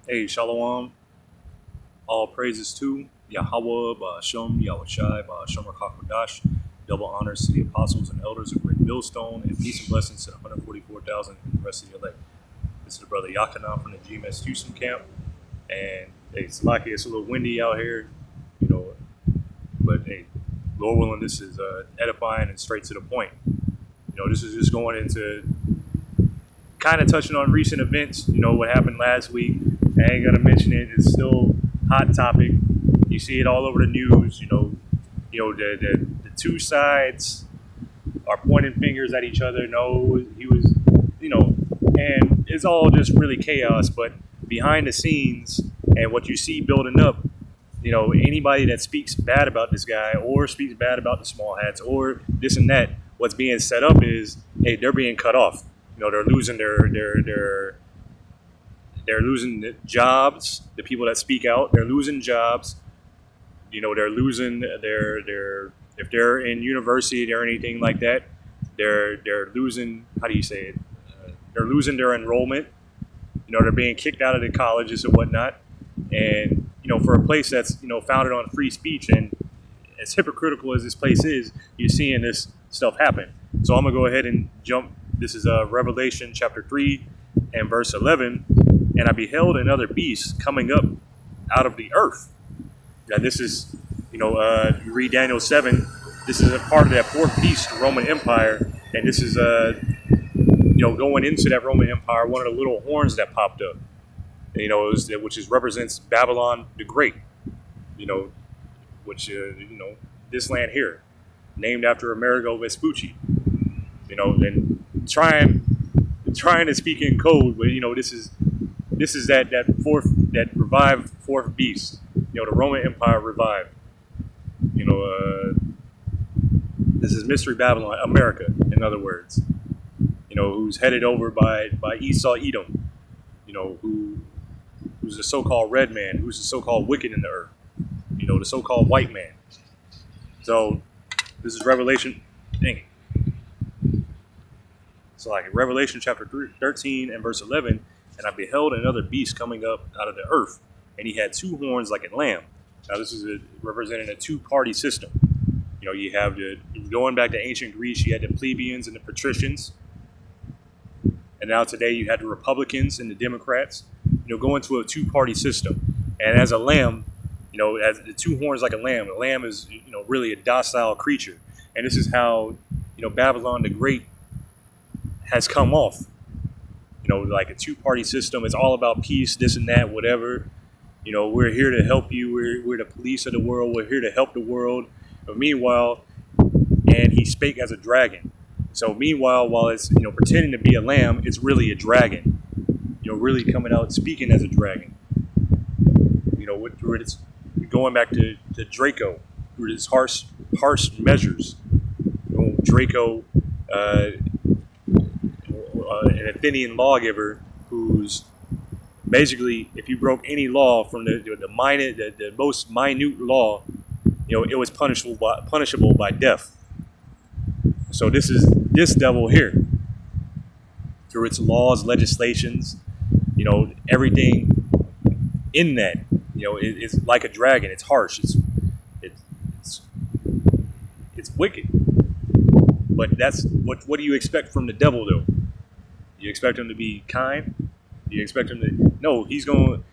Hey, Shalom. All praises to Yahweh, Ba'ashem, Yahushai, Ba'ashem Rakakwadash. Double honors to the apostles and elders of Great Millstone, and peace and blessings to the 144,000 and the rest of the elect. This is the brother Yakana from the GMS Houston camp. And hey, Salaki, it's a little windy out here, you know, but hey, Lord willing, this is edifying and straight to the point. This is just going into kind of touching on recent events, what happened last week. I ain't gonna mention it. It's still hot topic. You see it all over the news. The two sides are pointing fingers at each other. No, he was, and it's all just really chaos. But behind the scenes and what you see building up, anybody that speaks bad about this guy or speaks bad about the small hats or this and that, what's being set up is, hey, they're being cut off. They're losing they're losing jobs. The people that speak out, they're losing jobs. They're losing their if they're in university or anything like that, they're losing. How do you say it? They're losing their enrollment. They're being kicked out of the colleges and whatnot. And for a place that's founded on free speech, and as hypocritical as this place is, you're seeing this stuff happen. So I'm gonna go ahead and jump. This is Revelation chapter 3 and verse 11. And I beheld another beast coming up out of the earth. Now this is, you read Daniel 7. This is a part of that fourth beast, the Roman Empire. And this is, going into that Roman Empire, one of the little horns that popped up, which represents Babylon the Great, which, this land here, named after Amerigo Vespucci, and trying to speak in code, but, this is that revived fourth beast, the Roman Empire revived, this is Mystery Babylon, America, in other words, who's headed over by Esau Edom, who's the so-called red man, who's the so-called wicked in the earth, the so-called white man. So this is Revelation, dang it. So like Revelation chapter 13 and verse 11, and I beheld another beast coming up out of the earth, and he had two horns like a lamb. Now this is representing a two-party system. You have going back to ancient Greece, you had the plebeians and the patricians, and now today you had the Republicans and the Democrats. Going to a two-party system, and as a lamb, as the two horns like a lamb is really a docile creature, and this is how Babylon the Great has come off. Like a two-party system. It's all about peace, this and that, whatever. We're here to help you. We're the police of the world. We're here to help the world. But meanwhile, and he spake as a dragon. So meanwhile, while it's pretending to be a lamb, it's really a dragon. Really coming out speaking as a dragon. Through it's going back to Draco, through his harsh measures. Draco. An Athenian lawgiver who's basically, if you broke any law from the most minute law, it was punishable by death. So this is this devil here, through its laws, legislations, everything in that, it's like a dragon. It's harsh. It's wicked. But that's what do you expect from the devil, though? You expect him to be kind? You expect him to? No, he's going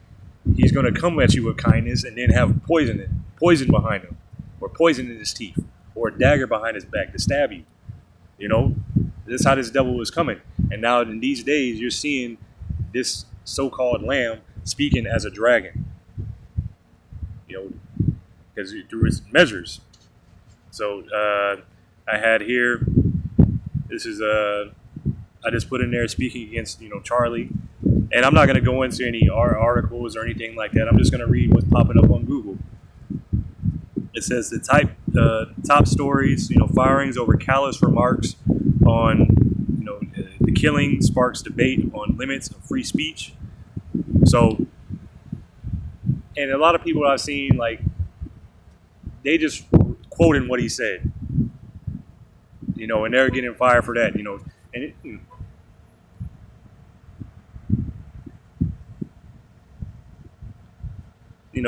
to come at you with kindness and then have poison behind him, or poison in his teeth, or a dagger behind his back to stab you. This is how this devil is coming. And now in these days, you're seeing this so-called lamb speaking as a dragon. Because through its measures. So I had here. This is I just put in there speaking against Charlie, and I'm not going to go into any articles or anything like that. I'm just going to read what's popping up on Google. It says the top stories, firings over callous remarks on the killing sparks debate on limits of free speech. So, and a lot of people I've seen, like, they just quoting what he said, and they're getting fired for that, and it,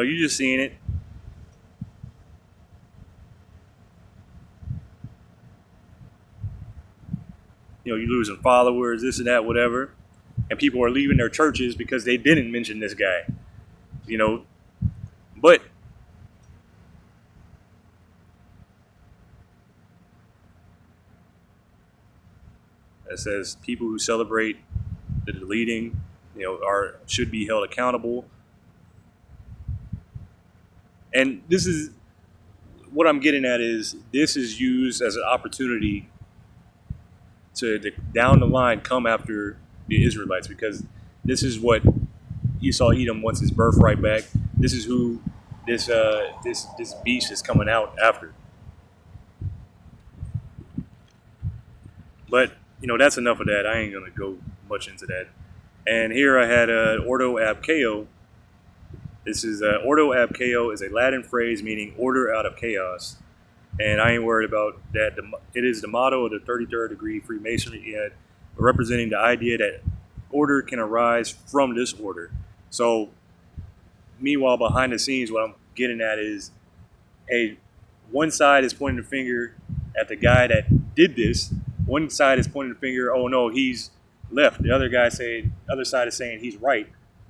you're just seeing it. You're losing followers, this and that, whatever. And people are leaving their churches because they didn't mention this guy. But it says people who celebrate the deleting, should be held accountable. And this is what I'm getting at, is this is used as an opportunity to down the line come after the Israelites, because this is what Esau Edom wants his birthright back. This is who this beast is coming out after. But that's enough of that. I ain't gonna go much into that. And here I had Ordo ab Chao. This is Ordo ab Chao is a Latin phrase meaning order out of chaos. And I ain't worried about that. It is the motto of the 33rd degree Freemasonry, representing the idea that order can arise from disorder. So, meanwhile, behind the scenes, what I'm getting at is, one side is pointing the finger at the guy that did this. One side is pointing the finger, oh no, he's left. The other side is saying he's right.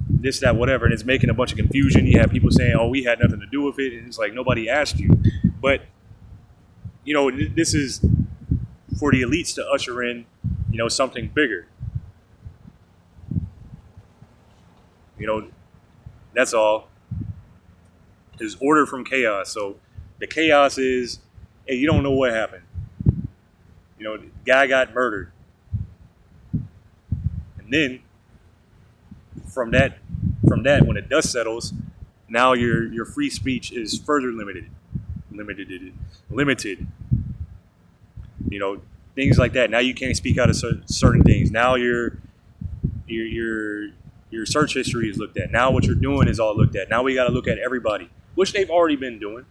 This, that, whatever, and it's making a bunch of confusion. You have people saying, oh, we had nothing to do with it, and it's like nobody asked you. But this is for the elites to usher in, something bigger. That's all. There's order from chaos. So the chaos is, hey, you don't know what happened. The guy got murdered. And then from that, when the dust settles, now your free speech is further limited. Things like that. Now you can't speak out of certain things. Now your search history is looked at. Now what you're doing is all looked at. Now we got to look at everybody, which they've already been doing.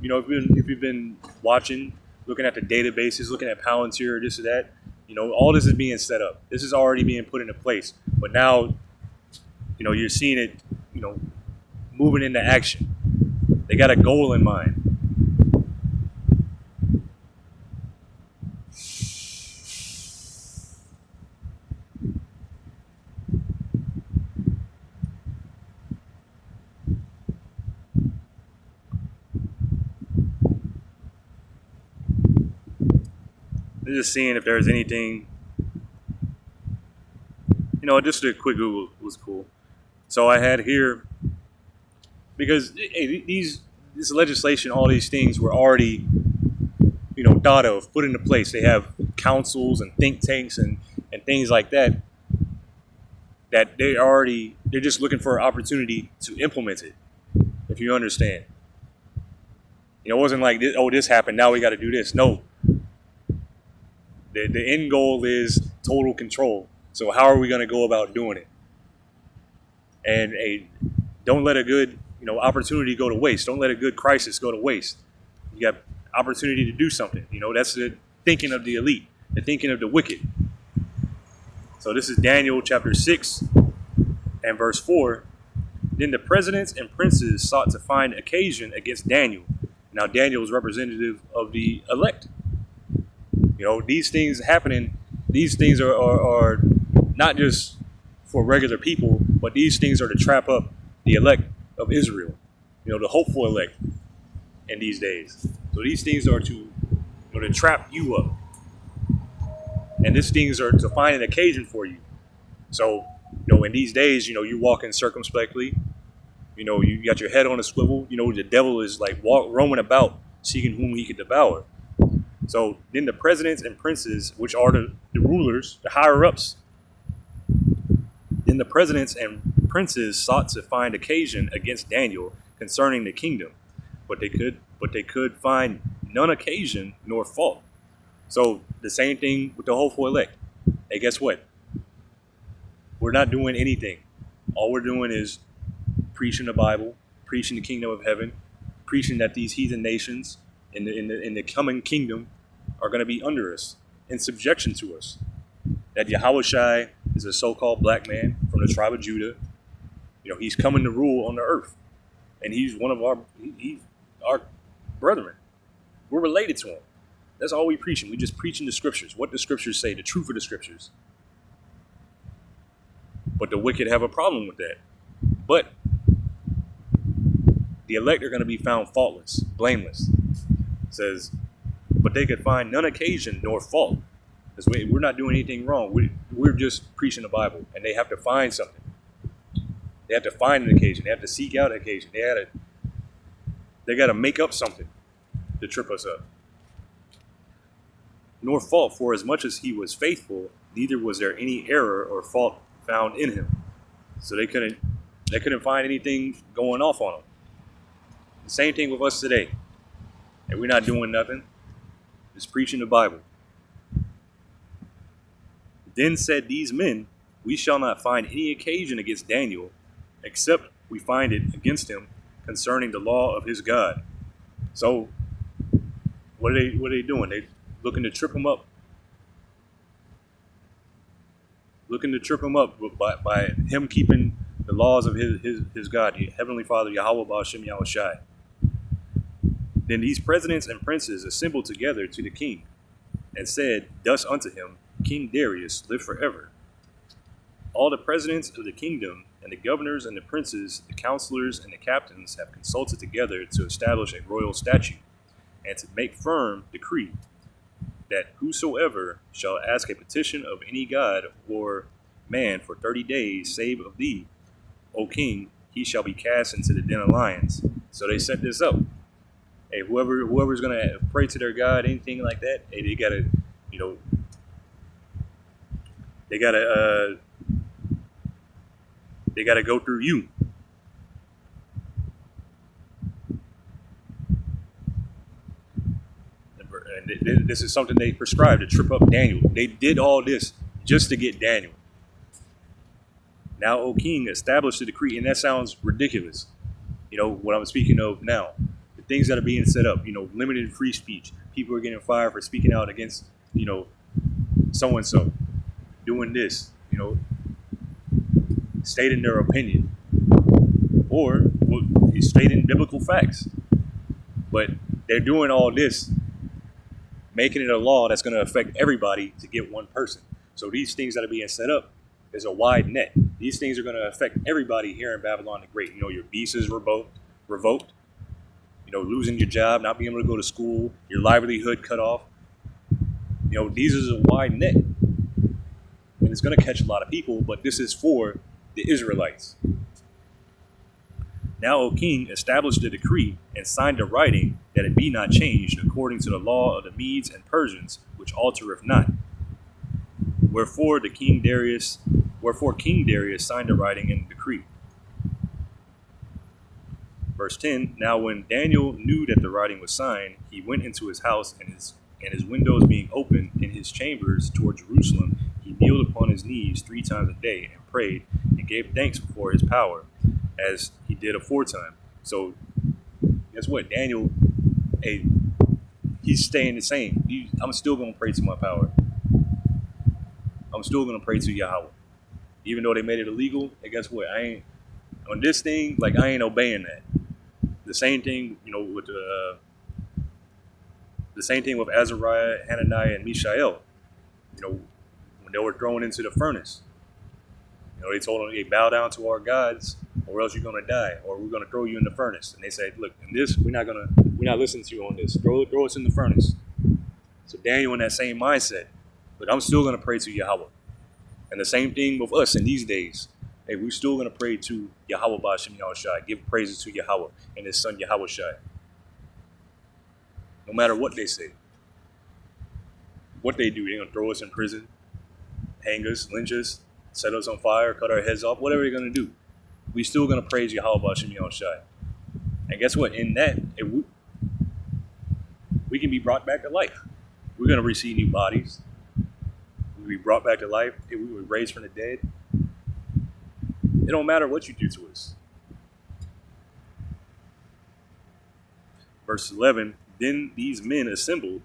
If you've been watching, looking at the databases, looking at Palantir, this or that, all this is being set up. This is already being put into place. But now, you're seeing it, moving into action. They got a goal in mind. I'm just seeing if there's anything, just a quick Google was cool. So I had here, because this legislation, all these things were already, thought of, put into place. They have councils and think tanks and things like that, that they're just looking for an opportunity to implement it, if you understand. It wasn't like, this happened, now we got to do this. No. The end goal is total control. So how are we going to go about doing it? And don't let a good opportunity go to waste. Don't let a good crisis go to waste. You got opportunity to do something. That's the thinking of the elite, the thinking of the wicked. So this is Daniel chapter 6 and verse 4. Then the presidents and princes sought to find occasion against Daniel. Now Daniel is representative of the elect. These things happening, these things are not just for regular people, but these things are to trap up the elect of Israel, the hopeful elect in these days. So these things are to trap you up. And these things are to find an occasion for you. So, in these days, you're walking circumspectly. You got your head on a swivel. The devil is like roaming about, seeking whom he could devour. So then the presidents and princes, which are the rulers, the higher-ups, then the presidents and princes sought to find occasion against Daniel concerning the kingdom, but they could find none occasion nor fault. So the same thing with the hopeful elect. Hey, guess what? We're not doing anything. All we're doing is preaching the Bible, preaching the kingdom of heaven, preaching that these heathen nations in the coming kingdom are going to be under us, in subjection to us. That Yahushua is a so-called black man from the tribe of Judah, He's coming to rule on the earth, and he's one of he's our brethren. We're related to him. That's all we preaching. We just preaching the scriptures, what the scriptures say, the truth of the scriptures. But the wicked have a problem with that. But the elect are going to be found faultless, blameless. It says, but they could find none occasion nor fault. Because we're not doing anything wrong. We're just preaching the Bible, and they have to find something. They have to find an occasion. They have to seek out an occasion. They got to make up something to trip us up. Nor fault, for as much as he was faithful, neither was there any error or fault found in him. So they couldn't find anything going off on him. The same thing with us today. And we're not doing nothing. Just preaching the Bible. Then said these men, we shall not find any occasion against Daniel, except we find it against him concerning the law of his God. So what are they doing? They looking to trip him up. Looking to trip him up by him keeping the laws of his God, the Heavenly Father, Yahweh Ba'ashem Yahushai. Then these presidents and princes assembled together to the king, and said thus unto him, King Darius, live forever. All the presidents of the kingdom, and the governors and the princes, the counselors and the captains have consulted together to establish a royal statute, and to make firm decree, that whosoever shall ask a petition of any god or man for 30 days, save of thee, O king, he shall be cast into the den of lions. So they set this up. Hey, whoever's gonna pray to their God, anything like that, hey, they gotta, they gotta go through you. And this is something they prescribed to trip up Daniel. They did all this just to get Daniel. Now, O king, establish the decree, and that sounds ridiculous. What I'm speaking of now. The things that are being set up, limited free speech. People are getting fired for speaking out against, so-and-so. Doing this, stating their opinion. Or stating biblical facts. But they're doing all this, making it a law that's going to affect everybody to get one person. So these things that are being set up is a wide net. These things are going to affect everybody here in Babylon the Great. Your visas revoked. Losing your job, not being able to go to school, your livelihood cut off. These is a wide net. And it's going to catch a lot of people, but this is for the Israelites. Now, O king, establish the decree and sign the writing that it be not changed according to the law of the Medes and Persians, which altereth not. Wherefore King Darius signed the writing and decree. Verse 10, now when Daniel knew that the writing was signed, he went into his house, and his windows being open in his chambers toward Jerusalem, he kneeled upon his knees 3 times a day and prayed and gave thanks before his power, as he did aforetime. So guess what? Daniel, he's staying the same. I'm still going to pray to my power. I'm still going to pray to Yahweh. Even though they made it illegal, and guess what? I ain't obeying that. The same thing, with the same thing with Azariah, Hananiah, and Mishael. When they were thrown into the furnace, they told them, "Hey, bow down to our gods, or else you're gonna die, or we're gonna throw you in the furnace." And they said, "Look, in this, we're not listening to you on this. Throw us in the furnace." So Daniel in that same mindset, but I'm still gonna pray to Yahweh. And the same thing with us in these days. Hey, we're still going to pray to Yahweh Ba'ashem Yahushai, give praises to Yahweh and his son Yahushai. No matter what they say. What they do, they're going to throw us in prison, hang us, lynch us, set us on fire, cut our heads off, whatever they're going to do. We're still going to praise Yahweh Ba'ashem Yahushai. And guess what? In that, we can be brought back to life. We're going to receive new bodies. We'll be brought back to life. We were raised from the dead. It don't matter what you do to us. Verse 11, then these men assembled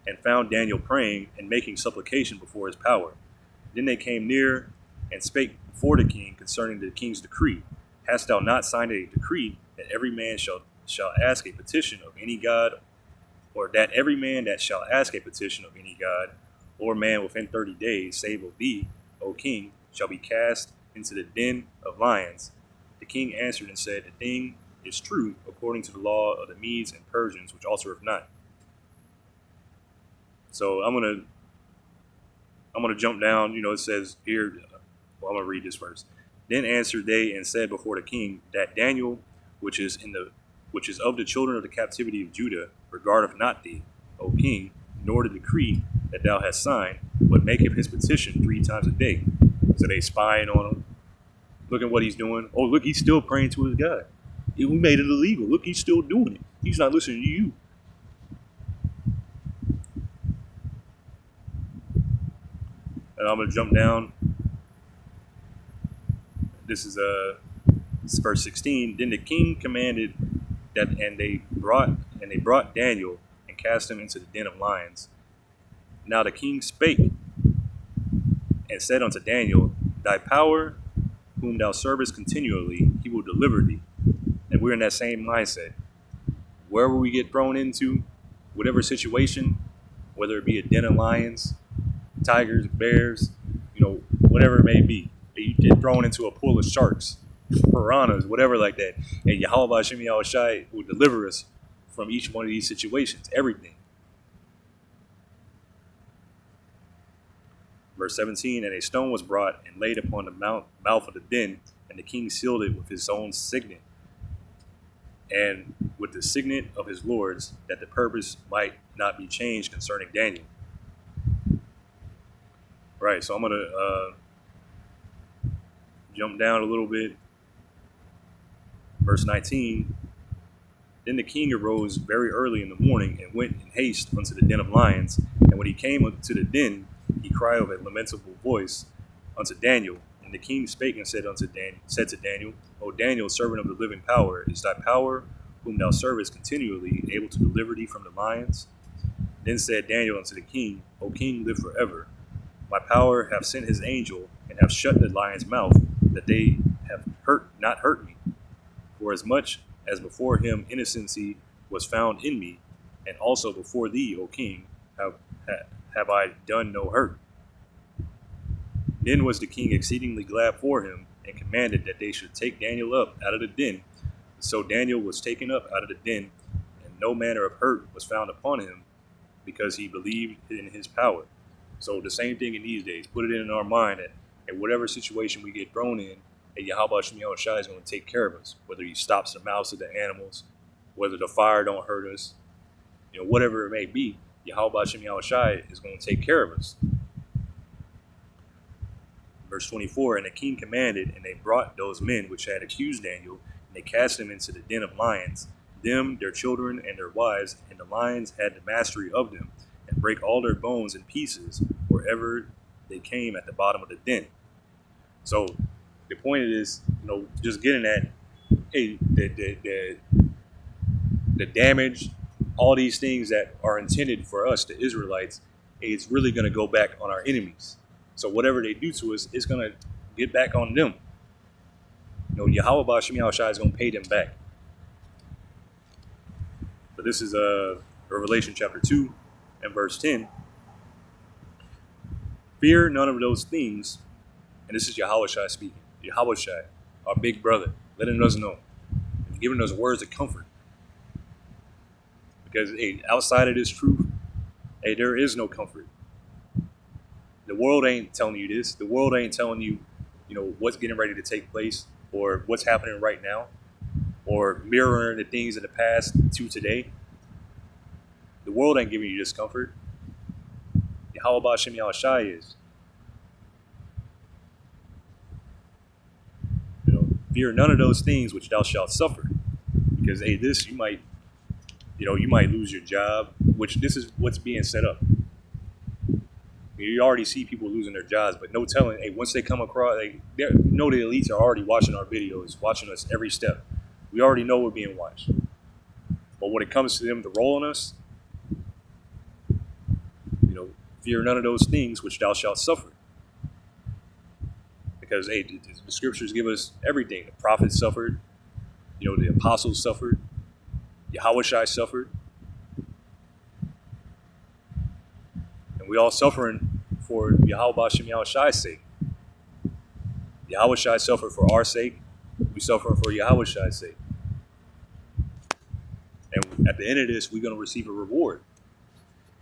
and found Daniel praying and making supplication before his power. Then they came near and spake before the king concerning the king's decree. Hast thou not signed a decree that every man shall ask a petition of any god, or that every man that shall ask a petition of any god or man within 30 days, save of thee, O king, shall be cast into the den of lions? The king answered and said, the thing is true according to the law of the Medes and Persians, which altereth not. So I'm gonna jump down. It says here. Well, I'm gonna read this verse. Then answered they and said before the king, that Daniel, which is of the children of the captivity of Judah, regardeth not thee, O king, nor the decree that thou hast signed, but maketh his petition 3 times a day. So they spying on him. Look at what he's doing. Oh, look, he's still praying to his God. We made it illegal. Look, he's still doing it. He's not listening to you. And I'm going to jump down. This is verse 16. Then the king commanded that, and they brought Daniel and cast him into the den of lions. Now the king spake and said unto Daniel, thy power, whom thou servest continually, he will deliver thee. And we're in that same mindset. Wherever we get thrown into, whatever situation, whether it be a den of lions, tigers, bears, whatever it may be, you get thrown into a pool of sharks, piranhas, whatever like that, and Yahweh Hashem Yahushai will deliver us from each one of these situations, everything. Verse 17, and a stone was brought and laid upon the mouth of the den, and the king sealed it with his own signet, and with the signet of his lords, that the purpose might not be changed concerning Daniel. Right, so I'm going to jump down a little bit. Verse 19, then the king arose very early in the morning and went in haste unto the den of lions. And when he came to the den, he cried with a lamentable voice unto Daniel. And the king spake and said to Daniel, O Daniel, servant of the living power, is thy power, whom thou servest continually, able to deliver thee from the lions? Then said Daniel unto the king, O king, live forever. My power hath sent his angel, and have shut the lion's mouth, that they have not hurt me. For as much as before him innocency was found in me, and also before thee, O king, have I done no hurt. Then was the king exceedingly glad for him, and commanded that they should take Daniel up out of the den. So Daniel was taken up out of the den, and no manner of hurt was found upon him, because he believed in his power. So the same thing in these days. Put it in our mind that in whatever situation we get thrown in, that Yahweh Hashem Yahushai is going to take care of us. Whether he stops the mouths of the animals, whether the fire don't hurt us, whatever it may be, Yahweh Hashem Yahushai is going to take care of us. Verse 24, and the king commanded, and they brought those men which had accused Daniel, and they cast them into the den of lions, them, their children, and their wives, and the lions had the mastery of them, and break all their bones in pieces wherever they came at the bottom of the den. So the point is, just getting at, hey, the damage, all these things that are intended for us, the Israelites, it's really going to go back on our enemies. So whatever they do to us, it's going to get back on them. Yahweh Hashem Yahushai is going to pay them back. So this is Revelation chapter 2 and verse 10. Fear none of those things. And this is Yahushai speaking. Yahushai, our big brother, letting us know. And giving us words of comfort. Because outside of this truth, there is no comfort. The world ain't telling you this. The world ain't telling you, what's getting ready to take place or what's happening right now or mirroring the things in the past to today. The world ain't giving you this comfort. Yahweh Hashem Yahushai is. Fear none of those things which thou shalt suffer. Because, this, you might lose your job, which this is what's being set up. You already see people losing their jobs, but no telling, once they come across, the elites are already watching our videos, watching us every step. We already know we're being watched. But when it comes to them to roll on us, fear none of those things which thou shalt suffer. because hey, the scriptures give us everything. The prophets suffered, the apostles suffered, Yahushua suffered, and we all suffering for Yahweh Shem Yahushua's sake. Yahushua suffered for our sake. We suffer for Yahushua's sake. And at the end of this, we're going to receive a reward.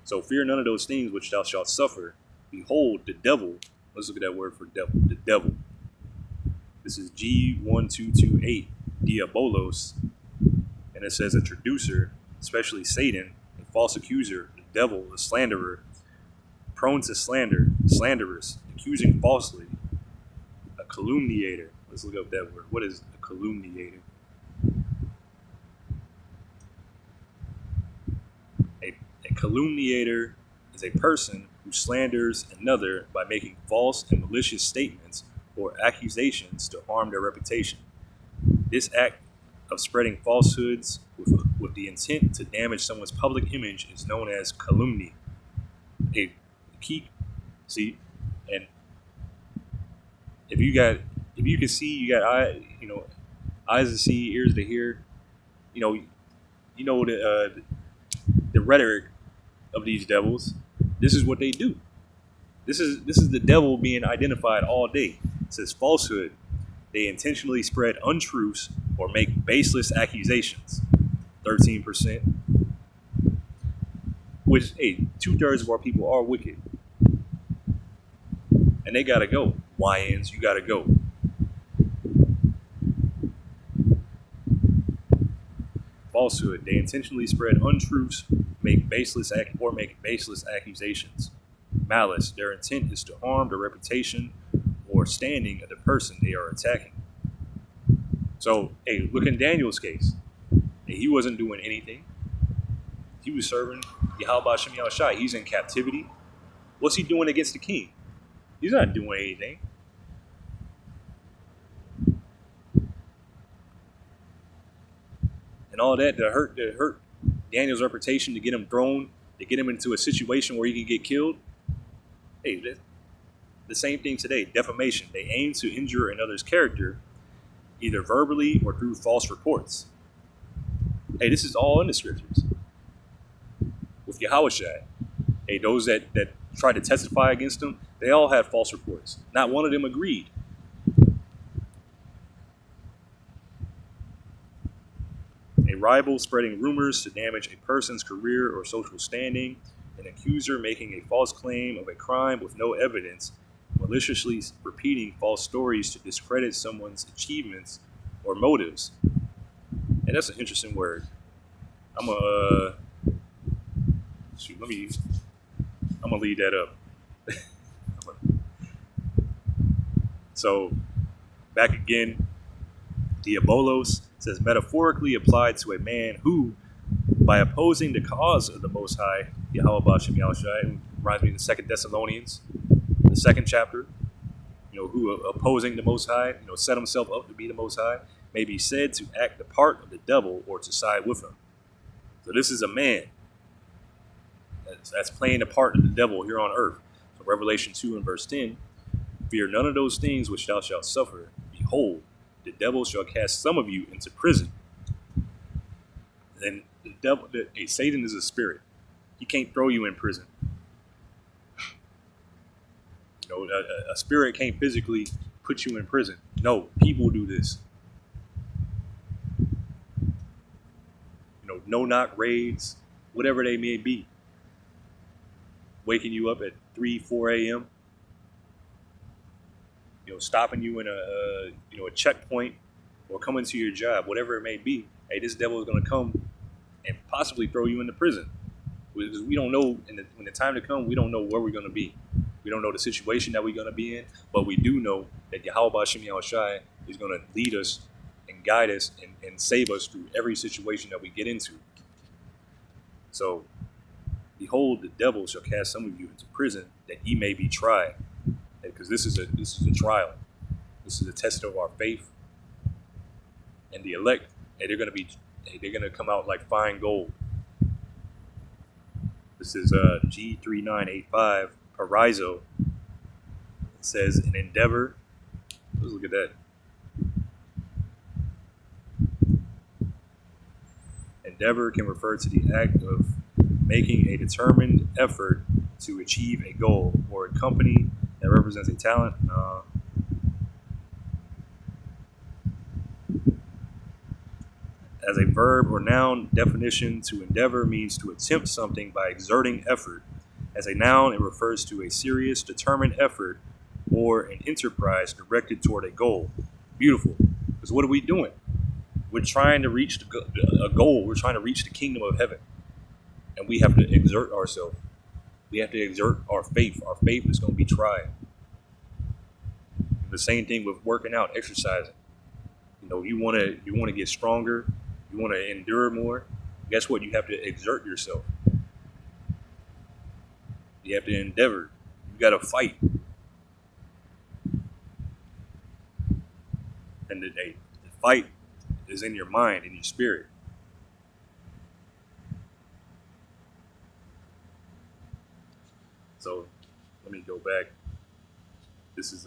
So fear none of those things which thou shalt suffer. Behold, the devil. Let's look at that word for devil. The devil. This is G1228, diabolos. And it says a traducer, especially Satan, a false accuser, the devil, a slanderer, prone to slander, slanderous, accusing falsely, a calumniator. Let's look up that word. What is a calumniator? A calumniator is a person who slanders another by making false and malicious statements or accusations to harm their reputation. This act of spreading falsehoods with the intent to damage someone's public image is known as calumny. A key, see, and if you can see, you got eyes to see, ears to hear. The rhetoric of these devils. This is what they do. This is the devil being identified all day. It says falsehood. They intentionally spread untruths or make baseless accusations. 13%. Which, hey, 2/3 of our people are wicked. And they gotta go. YNs, you gotta go. Falsehood. They intentionally spread untruths, make baseless accusations. Malice. Their intent is to harm the reputation or standing of the person they are attacking. So, hey, look in Daniel's case. Hey, he wasn't doing anything. He was serving Yahweh Shem Yahushua. He's in captivity. What's he doing against the king? He's not doing anything. And all that to hurt Daniel's reputation, to get him thrown, to get him into a situation where he can get killed. Hey, the same thing today. Defamation. They aim to injure another's character, either verbally or through false reports. Hey, this is all in the scriptures. With Yahushua, hey, those that tried to testify against him, they all had false reports. Not one of them agreed. A rival spreading rumors to damage a person's career or social standing. An accuser making a false claim of a crime with no evidence. Maliciously repeating false stories to discredit someone's achievements or motives. And that's an interesting word. I'm gonna leave that up. So, back again, diabolos says metaphorically applied to a man who, by opposing the cause of the Most High, Yahweh Shem Yahushua, reminds me of the 2 Thessalonians, the 2nd chapter, who opposing the Most High, set himself up to be the Most High, may be said to act the part of the devil or to side with him. So this is a man that's playing the part of the devil here on earth. So Revelation 2 and verse 10, fear none of those things which thou shalt suffer. Behold, the devil shall cast some of you into prison. And the devil, Satan is a spirit. He can't throw you in prison. A spirit can't physically put you in prison. No, people do this. No-knock raids, whatever they may be. Waking you up at 3, 4 a.m. Stopping you in a checkpoint or coming to your job, whatever it may be. Hey, this devil is going to come and possibly throw you into prison. Because we don't know, when the time to come, we don't know where we're going to be. We don't know the situation that we're going to be in, but we do know that Yahweh Shem Yahushua is going to lead us and guide us and save us through every situation that we get into. So, behold, the devil shall cast some of you into prison that ye may be tried. Because this is a trial. This is a test of our faith. And the elect, they're going to come out like fine gold. This is G3985 Paraizo. It says an endeavor Let's look at that. Endeavor can refer to the act of making a determined effort to achieve a goal or a company that represents a talent. As a verb or noun definition, to endeavor means to attempt something by exerting effort. As a noun, it refers to a serious, determined effort or an enterprise directed toward a goal. Beautiful. Because what are we doing? We're trying to reach a goal. We're trying to reach the kingdom of heaven. And we have to exert ourselves. We have to exert our faith. Our faith is going to be tried. The same thing with working out, exercising. You want to get stronger. You want to endure more. Guess what? You have to exert yourself. You have to endeavor. You got to fight. And the fight is in your mind, in your spirit. So let me go back. This is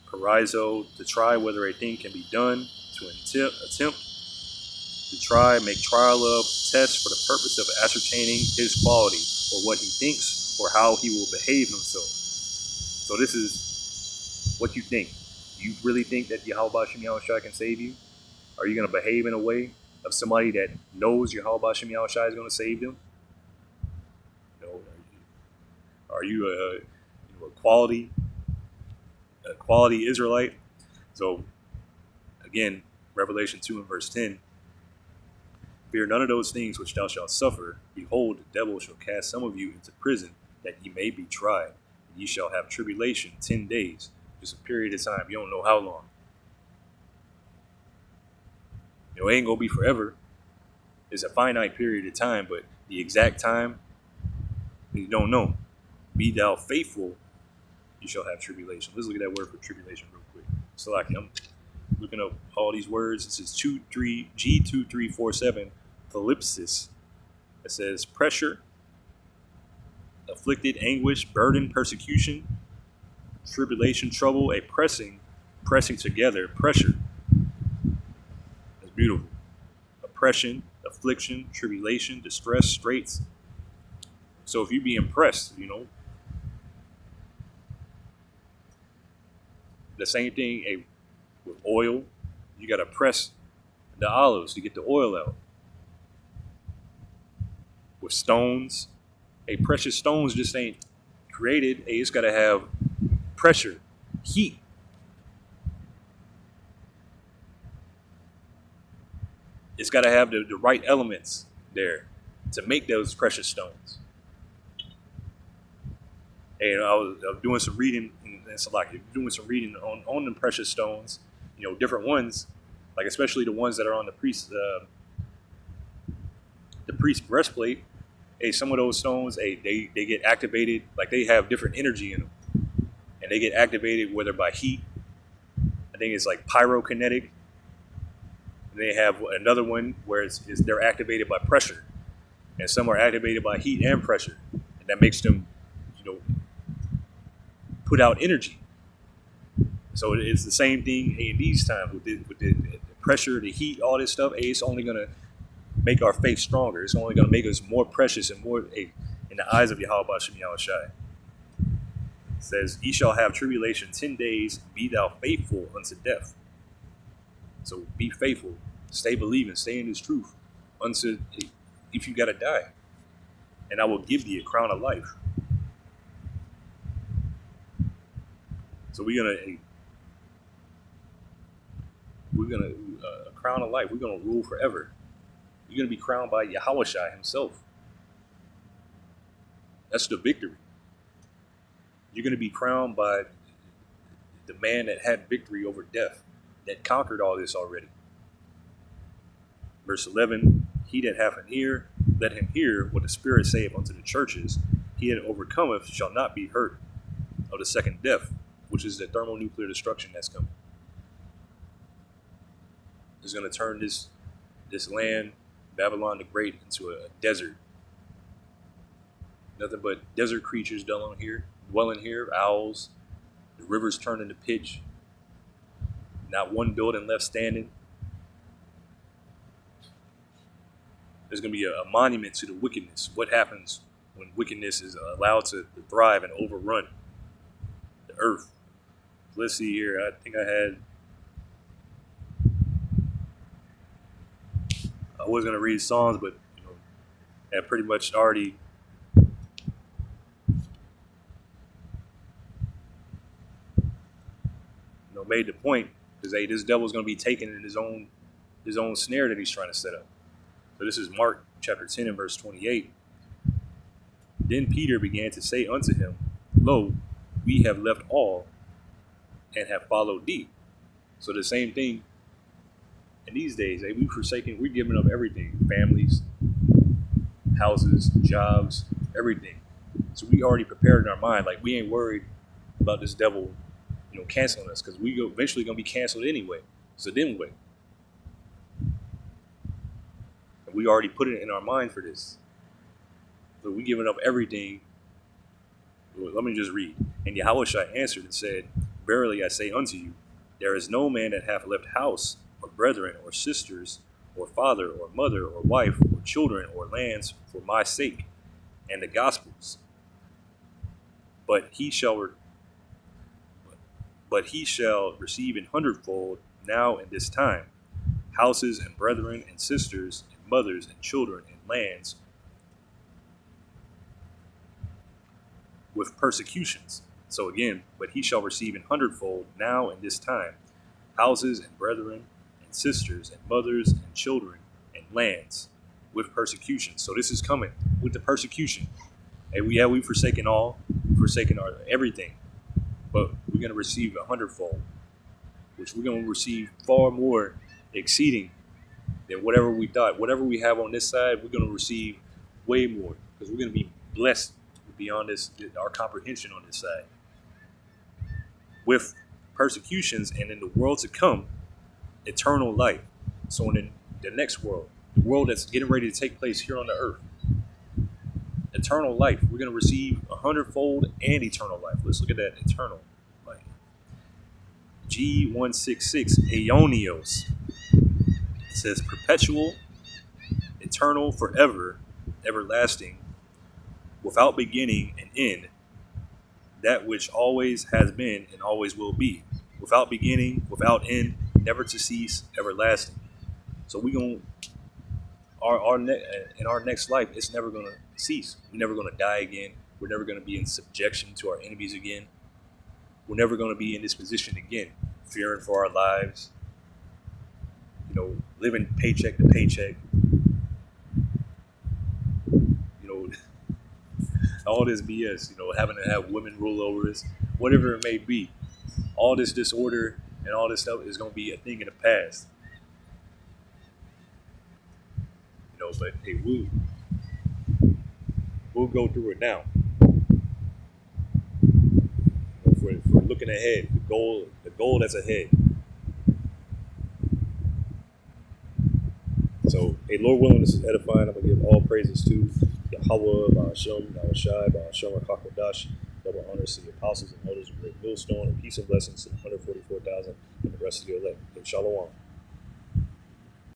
Paraizo, to try whether a thing can be done, to attempt, to try, make trial of, test for the purpose of ascertaining his quality, or what he thinks, or how he will behave himself. So this is what you think. Do you really think that Yahweh Shem Yahushua can save you? Are you going to behave in a way of somebody that knows Yahweh Shem Yahushua is going to save them? Are you a quality Israelite? So again, Revelation 2 and verse 10. Fear none of those things which thou shalt suffer. Behold, the devil shall cast some of you into prison, that ye may be tried. And ye shall have tribulation 10 days. Just a period of time. You don't know how long. It ain't going to be forever. It's a finite period of time, but the exact time, you don't know. Be thou faithful, you shall have tribulation. Let's look at that word for tribulation real quick. So I'm looking up all these words. This is G2347, thalipsis. It says pressure, afflicted, anguish, burden, persecution, tribulation, trouble, a pressing together, pressure. That's beautiful. Oppression, affliction, tribulation, distress, straits. So if you be impressed, the same thing with oil, you got to press the olives to get the oil out. With stones, precious stones just ain't created. It's got to have pressure, heat. It's got to have the right elements there to make those precious stones. And I was doing some reading, and doing some reading on the precious stones, different ones, like especially the ones that are on the priest's breastplate. Some of those stones, they get activated, like they have different energy in them, and they get activated whether by heat. I think it's like pyrokinetic. And they have another one where they're activated by pressure, and some are activated by heat and pressure, and that makes them, put out energy. So it's the same thing in these times with the pressure, the heat, all this stuff. It's only going to make our faith stronger. It's only going to make us more precious and more in the eyes of Yahweh Shem Yahushua. It says, ye shall have tribulation 10 days, be thou faithful unto death. So be faithful, stay believing, stay in this truth unto if you got to die. And I will give thee a crown of life. So we're gonna a crown of life. We're gonna rule forever. You're gonna be crowned by Yahushua himself. That's the victory. You're gonna be crowned by the man that had victory over death, that conquered all this already. Verse 11, he that hath an ear, let him hear what the Spirit saith unto the churches. He that overcometh shall not be hurt of the second death, which is the thermonuclear destruction that's coming. It's going to turn this land, Babylon the Great, into a desert. Nothing but desert creatures dwelling here, owls, The rivers turned into pitch. Not one building left standing. There's going to be a monument to the wickedness. What happens when wickedness is allowed to thrive and overrun the earth? Let's see here. I think I was going to read Psalms, but I pretty much already made the point, because hey, this devil's going to be taken in his own snare that he's trying to set up. So this is Mark chapter 10 and verse 28. Then Peter began to say unto him, Lo, we have left all and have followed thee. So the same thing in these days, we're giving up everything, families, houses, jobs, everything. So we already prepared in our mind, like we ain't worried about this devil, canceling us, because we eventually gonna be canceled anyway. So then what? And we already put it in our mind for this. So we giving up everything. Well, let me just read. And Yahushua answered and said, Verily I say unto you, there is no man that hath left house, or brethren, or sisters, or father, or mother, or wife, or children, or lands, for my sake, and the gospel's, but he shall receive an hundredfold now in this time, houses and brethren and sisters and mothers and children and lands, with persecutions. So again, but he shall receive an hundredfold now in this time, houses and brethren and sisters and mothers and children and lands, with persecution. So this is coming with the persecution. And we've forsaken all, forsaken our everything, but we're going to receive a hundredfold, which we're going to receive far more, exceeding than whatever we thought. Whatever we have on this side, we're going to receive way more, because we're going to be blessed beyond our comprehension on this side, with persecutions, and in the world to come, eternal life. So in the next world, the world that's getting ready to take place here on the earth, eternal life, we're going to receive a hundredfold and eternal life. Let's look at that eternal life. G166, Aeonios. It says perpetual, eternal, forever, everlasting, without beginning and end, that which always has been and always will be, without beginning, without end, never to cease, everlasting. So we going in our next life, it's never going to cease. We're never going to die again. We're never going to be in subjection to our enemies again. We're never going to be in this position again, fearing for our lives, living paycheck to paycheck, all this BS, having to have women rule over us, whatever it may be. All this disorder and all this stuff is going to be a thing in the past. But hey, we'll go through it now. If we're looking ahead, the goal that's ahead. So, hey, Lord willing, this is edifying. I'm going to give all praises to Yahweh, Ba'ashem, Yahushai, Ba'ashem, Rakakodash. Double honors to the apostles and elders of Great Millstone, and peace and blessings to the 144,000 and the rest of your elect. And Shalom.